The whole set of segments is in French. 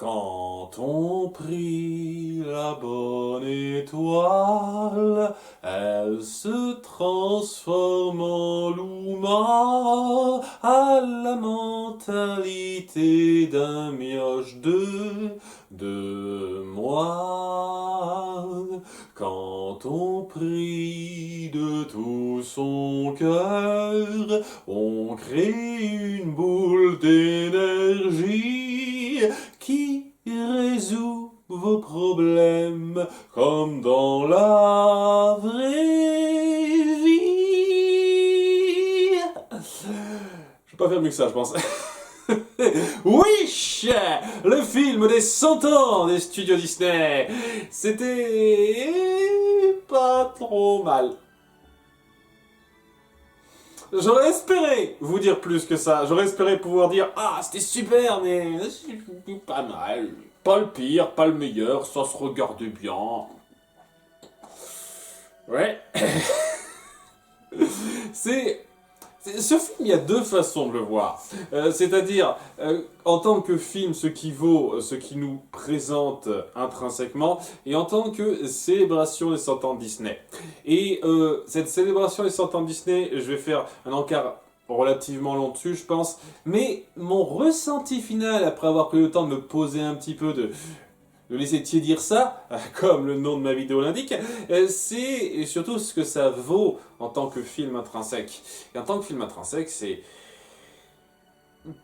Quand on prie la bonne étoile, elle se transforme en Luma à la mentalité d'un mioche de moi. Quand on prie de tout son cœur, on crée une boule d'énergie qui résout vos problèmes comme dans la vraie vie. Je vais pas faire mieux que ça, je pense. Wish, le film des 100 ans des studios Disney. C'était pas trop mal. J'aurais espéré vous dire plus que ça. J'aurais espéré pouvoir dire ah c'était super mais c'est pas mal. Pas le pire, pas le meilleur, ça se regarde bien. Ouais. Ce film, il y a deux façons de le voir. C'est-à-dire, en tant que film, ce qui vaut, ce qui nous présente intrinsèquement, et en tant que célébration des 100 ans de Disney. Et cette célébration des 100 ans de Disney, je vais faire un encart relativement long dessus, je pense. Mais mon ressenti final, après avoir pris le temps de me poser un petit peu, de laisser tiédir ça, comme le nom de ma vidéo l'indique, c'est surtout ce que ça vaut en tant que film intrinsèque. Et en tant que film intrinsèque, c'est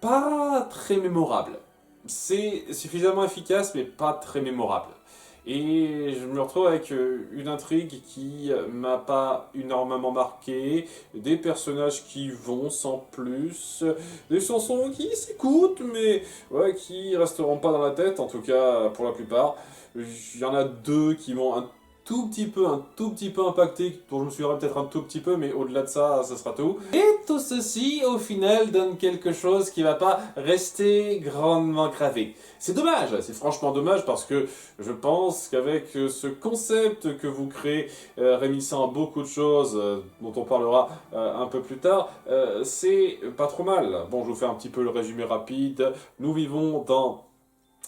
pas très mémorable. C'est suffisamment efficace, mais pas très mémorable. Et je me retrouve avec une intrigue qui m'a pas énormément marqué, des personnages qui vont sans plus, des chansons qui s'écoutent, mais ouais, qui resteront pas dans la tête, en tout cas pour la plupart. Il y en a deux qui m'ont un tout petit peu impacté, dont je me souviendrai peut-être un tout petit peu, mais au-delà de ça, ça sera tout. Et tout ceci, au final, donne quelque chose qui va pas rester grandement gravé. C'est dommage, c'est franchement dommage parce que je pense qu'avec ce concept que vous créez, réunissant à beaucoup de choses dont on parlera un peu plus tard, c'est pas trop mal. Bon, je vous fais un petit peu le résumé rapide. Nous vivons dans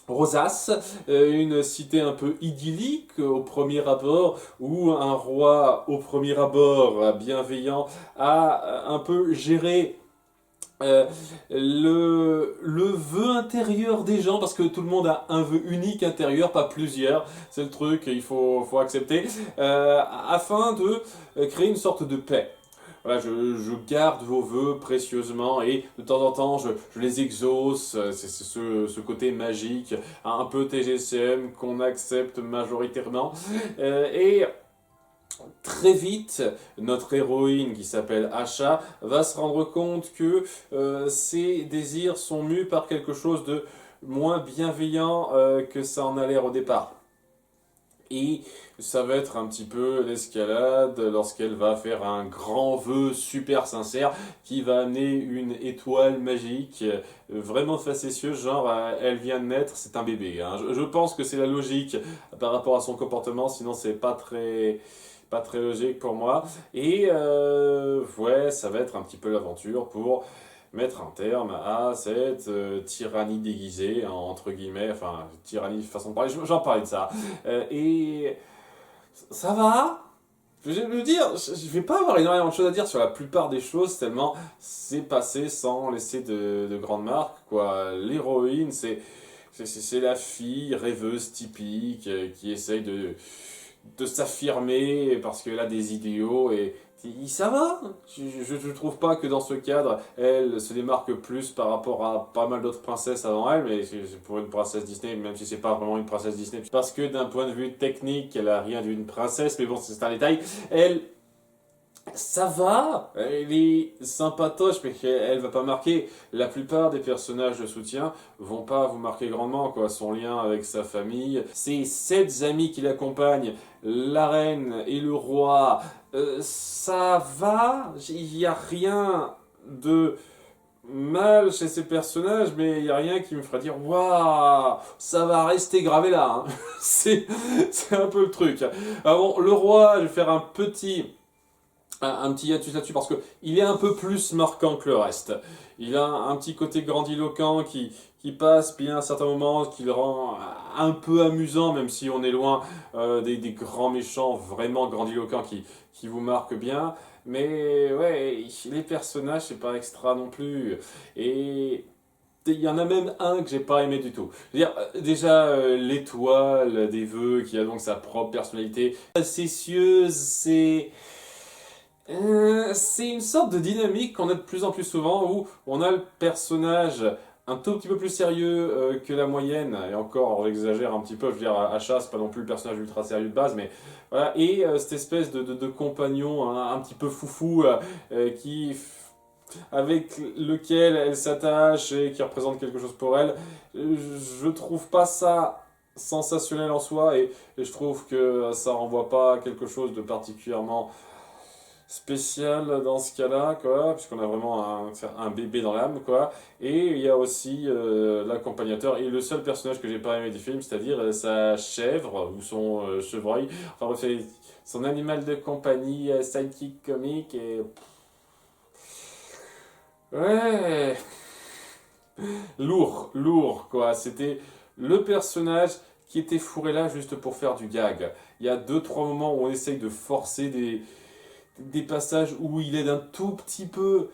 Rosas, une cité un peu idyllique au premier abord, où un roi au premier abord bienveillant a un peu géré le vœu intérieur des gens, parce que tout le monde a un vœu unique intérieur, pas plusieurs, c'est le truc, il faut accepter, afin de créer une sorte de paix. Voilà, je garde vos vœux précieusement et de temps en temps je les exauce, c'est ce côté magique, un peu TGCM qu'on accepte majoritairement. Et très vite, notre héroïne qui s'appelle Asha va se rendre compte que ses désirs sont mus par quelque chose de moins bienveillant que ça en a l'air au départ. Et ça va être un petit peu l'escalade lorsqu'elle va faire un grand vœu super sincère qui va amener une étoile magique vraiment facétieuse, genre elle vient de naître, c'est un bébé. Hein. Je pense que c'est la logique par rapport à son comportement, sinon c'est pas très logique pour moi. Et ouais, ça va être un petit peu l'aventure pour mettre un terme à cette tyrannie déguisée, hein, entre guillemets, enfin, tyrannie, façon de parler, j'en parlais de ça. Et ça va. Je vais me dire, je vais pas avoir énormément de choses à dire sur la plupart des choses, tellement c'est passé sans laisser de grandes marques, quoi. L'héroïne, c'est la fille rêveuse typique qui essaye de s'affirmer parce qu'elle a des idéaux et ça va. Je trouve pas que dans ce cadre, elle se démarque plus par rapport à pas mal d'autres princesses avant elle, mais c'est pour une princesse Disney, même si c'est pas vraiment une princesse Disney, parce que d'un point de vue technique, elle a rien d'une princesse, mais bon, c'est un détail. Elle, ça va, elle est sympatoche, mais elle va pas marquer. La plupart des personnages de soutien vont pas vous marquer grandement, quoi. Son lien avec sa famille, ses 7 amis qui l'accompagnent, la reine et le roi, ça va, il y a rien de mal chez ces personnages, mais il n'y a rien qui me ferait dire waouh, ça va rester gravé là. Hein. c'est un peu le truc. Alors, bon, le roi, je vais faire un petit un petit hiatus là-dessus parce que il est un peu plus marquant que le reste. Il a un petit côté grandiloquent qui passe, puis à un certain moment qui le rend un peu amusant, même si on est loin des grands méchants vraiment grandiloquents qui vous marquent bien. Mais ouais, les personnages, c'est pas extra non plus. Et il y en a même un que j'ai pas aimé du tout. Je veux dire, déjà, l'étoile des vœux, qui a donc sa propre personnalité. Facétieuse, c'est une sorte de dynamique qu'on a de plus en plus souvent où on a le personnage un tout petit peu plus sérieux que la moyenne, et encore on exagère un petit peu, je veux dire, Asha c'est pas non plus le personnage ultra sérieux de base, mais voilà, et cette espèce de compagnon un petit peu foufou avec lequel elle s'attache et qui représente quelque chose pour elle, je trouve pas ça sensationnel en soi et je trouve que ça renvoie pas à quelque chose de particulièrement spécial dans ce cas-là, quoi, puisqu'on a vraiment un bébé dans l'âme, quoi. Et il y a aussi l'accompagnateur et le seul personnage que j'ai pas aimé du film, c'est-à-dire sa chèvre ou son chevreuil, enfin bref, son animal de compagnie, sidekick comique et ouais, lourd, quoi. C'était le personnage qui était fourré là juste pour faire du gag. Il y a deux, trois moments où on essaye de forcer des passages où il aide un tout petit peu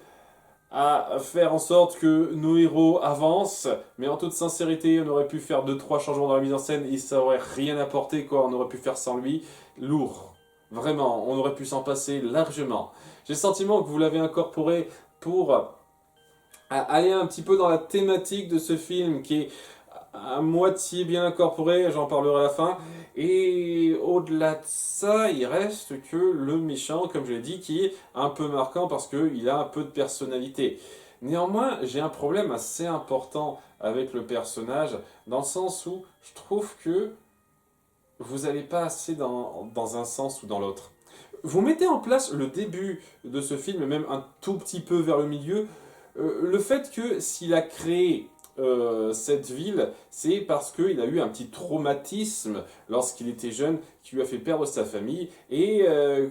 à faire en sorte que nos héros avancent, mais en toute sincérité, on aurait pu faire deux, trois changements dans la mise en scène et ça aurait rien apporté, quoi. On aurait pu faire sans lui. Lourd. Vraiment, on aurait pu s'en passer largement. J'ai le sentiment que vous l'avez incorporé pour aller un petit peu dans la thématique de ce film qui est à moitié bien incorporé, j'en parlerai à la fin. Et au-delà de ça, il reste que le méchant, comme je l'ai dit, qui est un peu marquant parce qu'il a un peu de personnalité. Néanmoins, j'ai un problème assez important avec le personnage, dans le sens où je trouve que vous n'allez pas assez dans un sens ou dans l'autre. Vous mettez en place le début de ce film, et même un tout petit peu vers le milieu, le fait que s'il a créé cette ville, c'est parce qu'il a eu un petit traumatisme lorsqu'il était jeune qui lui a fait perdre sa famille et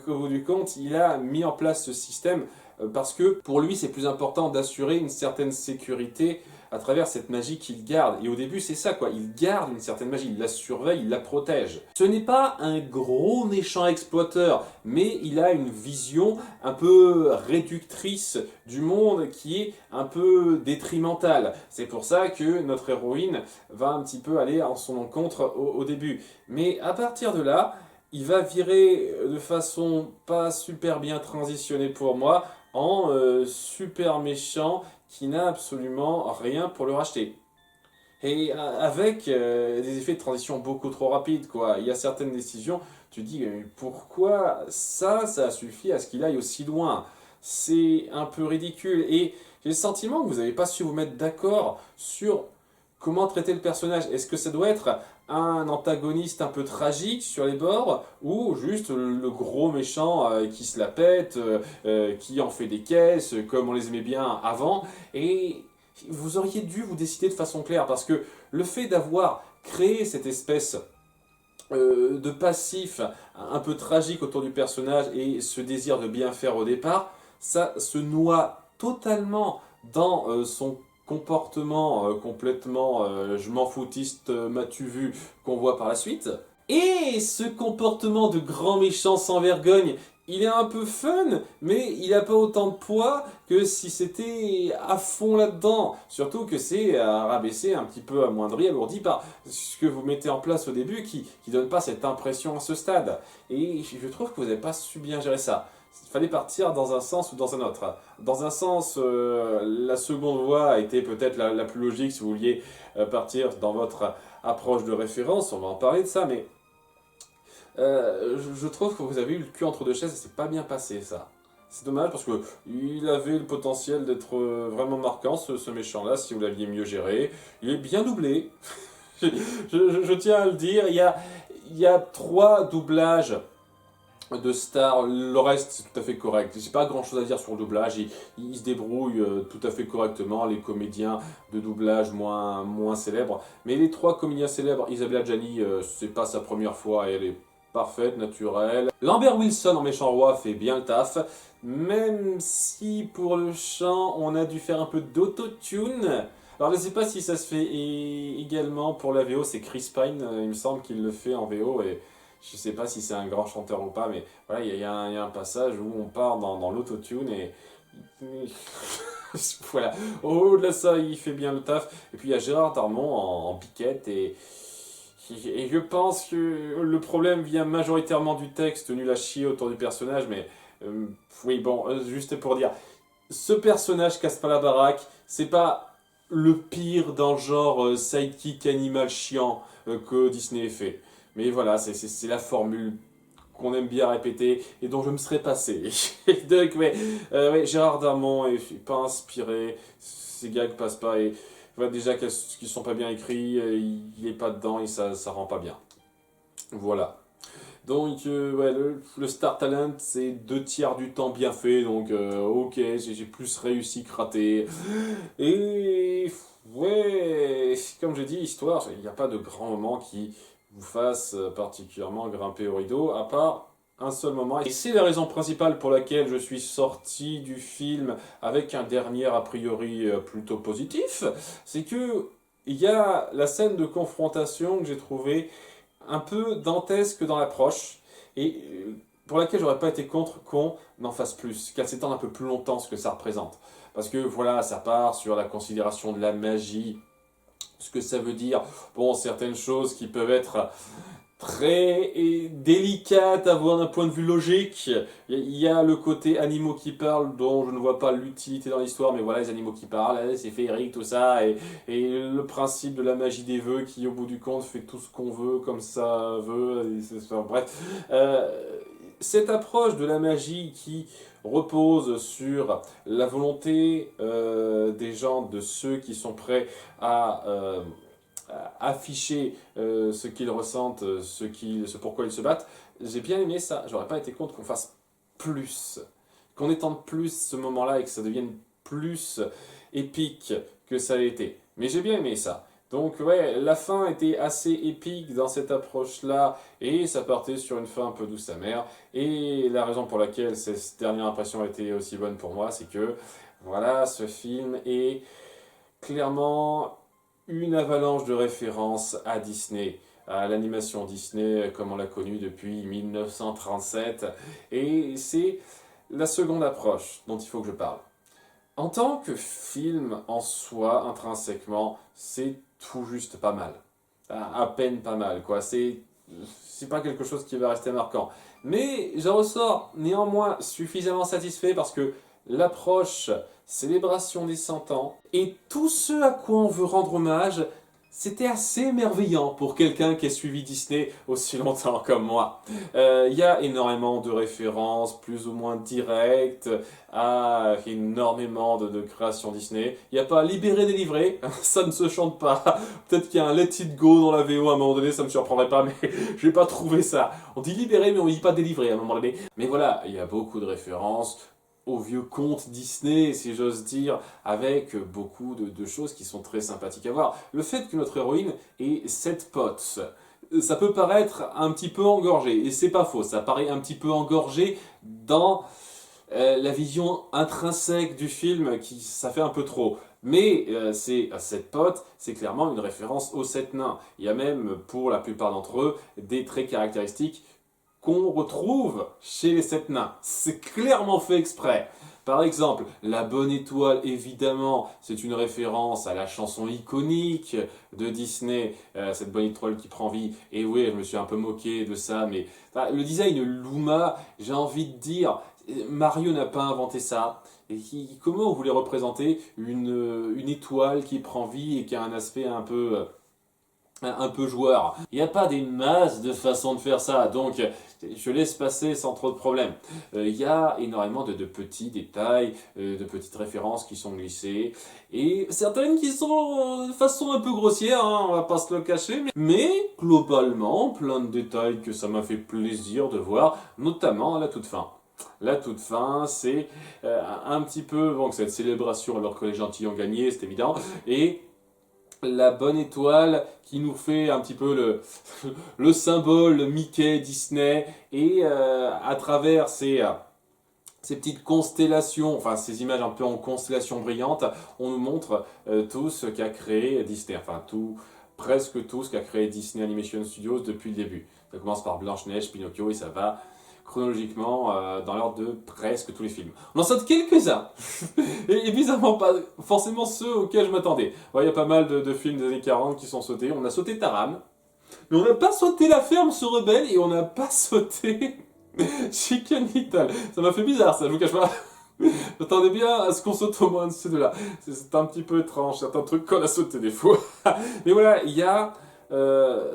qu'au bout du compte, il a mis en place ce système parce que pour lui, c'est plus important d'assurer une certaine sécurité à travers cette magie qu'il garde. Et au début, c'est ça, quoi. Il garde une certaine magie, il la surveille, il la protège. Ce n'est pas un gros méchant exploiteur, mais il a une vision un peu réductrice du monde qui est un peu détrimentale. C'est pour ça que notre héroïne va un petit peu aller en son encontre au début. Mais à partir de là, il va virer de façon pas super bien transitionnée pour moi en super méchant qui n'a absolument rien pour le racheter. Et avec des effets de transition beaucoup trop rapides, quoi. Il y a certaines décisions, tu te dis pourquoi ça suffit à ce qu'il aille aussi loin. C'est un peu ridicule. Et j'ai le sentiment que vous n'avez pas su vous mettre d'accord sur comment traiter le personnage. Est-ce que ça doit être un antagoniste un peu tragique sur les bords ou juste le gros méchant qui se la pète, qui en fait des caisses comme on les aimait bien avant et vous auriez dû vous décider de façon claire parce que le fait d'avoir créé cette espèce de passif un peu tragique autour du personnage et ce désir de bien faire au départ, ça se noie totalement dans son comportement complètement je m'en foutiste, m'as-tu vu, qu'on voit par la suite. Et ce comportement de grand méchant sans vergogne, il est un peu fun, mais il n'a pas autant de poids que si c'était à fond là-dedans. Surtout que c'est rabaissé, un petit peu amoindri, alourdi par ce que vous mettez en place au début qui donne pas cette impression à ce stade. Et je trouve que vous n'avez pas su bien gérer ça. Il fallait partir dans un sens ou dans un autre. Dans un sens, la seconde voie était peut-être la plus logique si vous vouliez partir dans votre approche de référence, on va en parler de ça, mais je trouve que vous avez eu le cul entre deux chaises et c'est pas bien passé ça. C'est dommage parce que il avait le potentiel d'être vraiment marquant ce méchant-là si vous l'aviez mieux géré. Il est bien doublé, je tiens à le dire. Il y a trois doublages de stars, le reste c'est tout à fait correct. J'ai pas grand chose à dire sur le doublage, il se débrouille tout à fait correctement, les comédiens de doublage moins célèbres. Mais les trois comédiens célèbres, Isabella Gianni, c'est pas sa première fois et elle est parfaite, naturelle. Lambert Wilson en méchant roi fait bien le taf, même si pour le chant on a dû faire un peu d'autotune. Alors je ne sais pas si ça se fait également pour la VO, c'est Chris Pine, il me semble qu'il le fait en VO, et je ne sais pas si c'est un grand chanteur ou pas, mais voilà, il y a un passage où on part dans l'autotune et... voilà, au-delà de ça, il fait bien le taf. Et puis il y a Gérard Darmon en piquette et je pense que le problème vient majoritairement du texte nul à chier autour du personnage, mais oui, bon, juste pour dire, ce personnage casse pas la baraque, c'est pas le pire dans le genre sidekick animal chiant que Disney ait fait. Mais voilà, c'est la formule qu'on aime bien répéter et dont je me serais passé. Donc, ouais, Gérard Darmon est pas inspiré, ses gags passent pas et voilà, déjà qu'ils sont pas bien écrits, il est pas dedans et ça rend pas bien. Voilà. Donc, ouais, le Star Talent, c'est 2/3 du temps bien fait, donc ok, j'ai plus réussi que raté. Et ouais, comme j'ai dit, histoire, il n'y a pas de grand moment qui vous fasse particulièrement grimper au rideau, à part un seul moment. Et c'est la raison principale pour laquelle je suis sorti du film avec un dernier a priori plutôt positif, c'est que il y a la scène de confrontation que j'ai trouvée un peu dantesque dans l'approche, et pour laquelle j'aurais pas été contre qu'on en fasse plus, qu'elle s'étende un peu plus longtemps ce que ça représente. Parce que voilà, ça part sur la considération de la magie, ce que ça veut dire, bon, certaines choses qui peuvent être très délicates à voir d'un point de vue logique. Il y a le côté animaux qui parlent, dont je ne vois pas l'utilité dans l'histoire, mais voilà, les animaux qui parlent, c'est féerique, tout ça, et le principe de la magie des vœux qui, au bout du compte, fait tout ce qu'on veut, comme ça veut, bref. Cette approche de la magie qui repose sur la volonté des gens, de ceux qui sont prêts à afficher ce qu'ils ressentent, ce pourquoi ils se battent, j'ai bien aimé ça. J'aurais pas été contre qu'on fasse plus, qu'on étende plus ce moment-là et que ça devienne plus épique que ça a été. Mais j'ai bien aimé ça. Donc ouais, la fin était assez épique dans cette approche-là, et ça partait sur une fin un peu douce amère. Et la raison pour laquelle cette dernière impression a été aussi bonne pour moi, c'est que voilà, ce film est clairement une avalanche de références à Disney, à l'animation Disney comme on l'a connue depuis 1937. Et c'est la seconde approche dont il faut que je parle. En tant que film en soi, intrinsèquement, c'est tout juste pas mal. À peine pas mal, quoi. C'est pas quelque chose qui va rester marquant. Mais j'en ressors néanmoins suffisamment satisfait parce que l'approche célébration des 100 ans et tout ce à quoi on veut rendre hommage, c'était assez émerveillant pour quelqu'un qui a suivi Disney aussi longtemps comme moi. Il y a énormément de références, plus ou moins directes, à énormément de créations Disney. Il n'y a pas Libéré, délivré, ça ne se chante pas. Peut-être qu'il y a un Let It Go dans la VO à un moment donné, ça me surprendrait pas, mais je n'ai pas trouvé ça. On dit libéré, mais on dit pas délivré à un moment donné. Mais voilà, il y a beaucoup de références aux vieux contes Disney, si j'ose dire, avec beaucoup de choses qui sont très sympathiques à voir. Le fait que notre héroïne ait 7 potes, ça peut paraître un petit peu engorgé, et c'est pas faux, ça paraît un petit peu engorgé dans la vision intrinsèque du film, ça fait un peu trop. Mais c'est 7 potes, c'est clairement une référence aux 7 nains. Il y a même, pour la plupart d'entre eux, des traits caractéristiques qu'on retrouve chez les 7 nains. C'est clairement fait exprès. Par exemple, la bonne étoile, évidemment, c'est une référence à la chanson iconique de Disney, cette bonne étoile qui prend vie. Et oui, je me suis un peu moqué de ça, mais le design Luma, j'ai envie de dire, Mario n'a pas inventé ça. Et comment vous voulez représenter une étoile qui prend vie et qui a un aspect un peu joueur. Il n'y a pas des masses de façons de faire ça, donc je laisse passer sans trop de problèmes. Il y a énormément de petits détails, de petites références qui sont glissées, et certaines qui sont de façon un peu grossière, hein, on va pas se le cacher, mais globalement, plein de détails que ça m'a fait plaisir de voir, notamment à la toute fin. La toute fin, c'est un petit peu, bon, cette célébration alors que les gentils ont gagné, c'est évident, et la bonne étoile qui nous fait un petit peu le symbole Mickey, Disney, et à travers ces petites constellations, enfin ces images un peu en constellations brillantes, on nous montre tout ce qu'a créé Disney, enfin presque tout ce qu'a créé Disney Animation Studios depuis le début. Ça commence par Blanche-Neige, Pinocchio, et ça va chronologiquement dans l'ordre de presque tous les films. On en saute quelques-uns, et bizarrement pas forcément ceux auxquels je m'attendais. Il y a pas mal de films des années 40 qui sont sautés. On a sauté Taram, mais on n'a pas sauté La Ferme se rebelle, et on n'a pas sauté Chicken Little. Ça m'a fait bizarre, ça, je vous cache pas. J'attendais bien à ce qu'on saute au moins de ces deux-là. C'est un petit peu étrange, certains trucs qu'on a sauté des fois. Mais voilà, il y a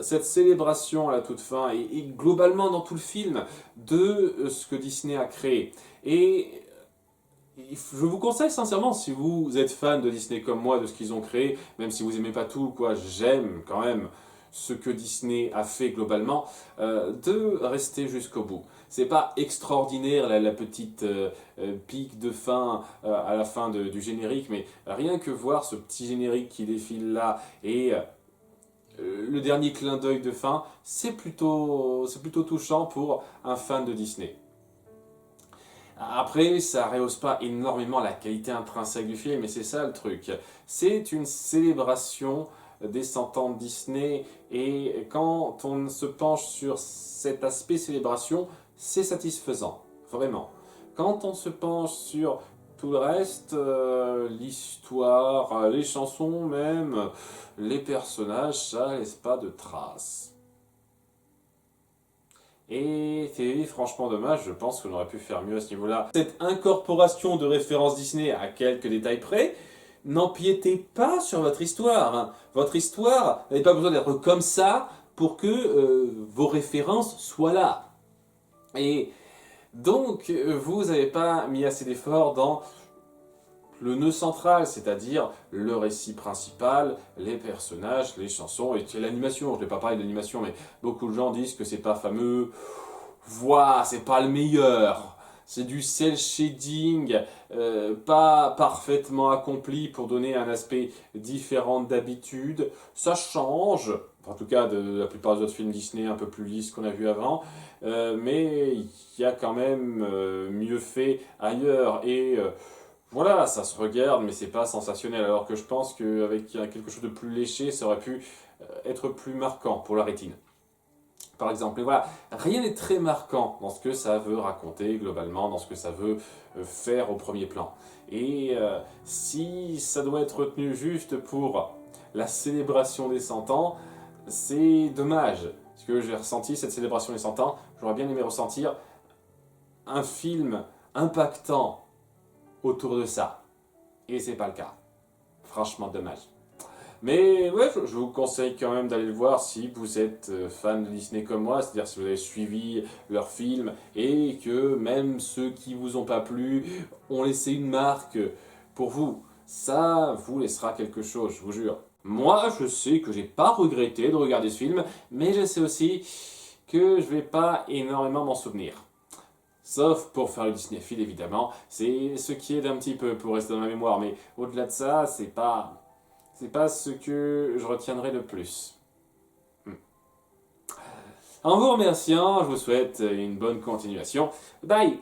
cette célébration à la toute fin, et globalement dans tout le film, de ce que Disney a créé. Et je vous conseille sincèrement, si vous êtes fan de Disney comme moi, de ce qu'ils ont créé, même si vous aimez pas tout, quoi, j'aime quand même ce que Disney a fait globalement, de rester jusqu'au bout. C'est pas extraordinaire la petite pique de fin à la fin du générique, mais rien que voir ce petit générique qui défile là et le dernier clin d'œil de fin, c'est plutôt touchant pour un fan de Disney. Après, ça rehausse pas énormément la qualité intrinsèque du film, et c'est ça le truc. C'est une célébration des 100 ans de Disney, et quand on se penche sur cet aspect célébration, c'est satisfaisant, vraiment. Quand on se penche sur tout le reste, l'histoire, les chansons même, les personnages, ça laisse pas de traces. Et c'est franchement dommage, je pense qu'on aurait pu faire mieux à ce niveau-là. Cette incorporation de références Disney à quelques détails près, n'empiétez pas sur votre histoire, hein. Votre histoire n'avait pas besoin d'être comme ça pour que vos références soient là. Et donc, vous n'avez pas mis assez d'efforts dans le nœud central, c'est-à-dire le récit principal, les personnages, les chansons et l'animation. Je ne vais pas parler de l'animation, mais beaucoup de gens disent que c'est pas fameux. Voilà, c'est pas le meilleur. C'est du cel shading, pas parfaitement accompli pour donner un aspect différent d'habitude. Ça change, en tout cas de la plupart des autres films Disney un peu plus lisses qu'on a vu avant, mais il y a quand même mieux fait ailleurs. Et voilà, ça se regarde, mais c'est pas sensationnel. Alors que je pense qu'avec quelque chose de plus léché, ça aurait pu être plus marquant pour la rétine. Par exemple, et voilà, rien n'est très marquant dans ce que ça veut raconter globalement, dans ce que ça veut faire au premier plan. Et si ça doit être retenu juste pour la célébration des 100 ans, c'est dommage. Parce que j'ai ressenti cette célébration des 100 ans, j'aurais bien aimé ressentir un film impactant autour de ça. Et c'est pas le cas. Franchement dommage. Mais ouais, je vous conseille quand même d'aller le voir si vous êtes fan de Disney comme moi, c'est-à-dire si vous avez suivi leurs films et que même ceux qui vous ont pas plu ont laissé une marque pour vous. Ça vous laissera quelque chose, je vous jure. Moi, je sais que j'ai pas regretté de regarder ce film, mais je sais aussi que je vais pas énormément m'en souvenir. Sauf pour faire le Disneyphile, évidemment. C'est ce qui aide un petit peu pour rester dans ma mémoire. Mais au-delà de ça, c'est pas ce que je retiendrai le plus. En vous remerciant, je vous souhaite une bonne continuation. Bye!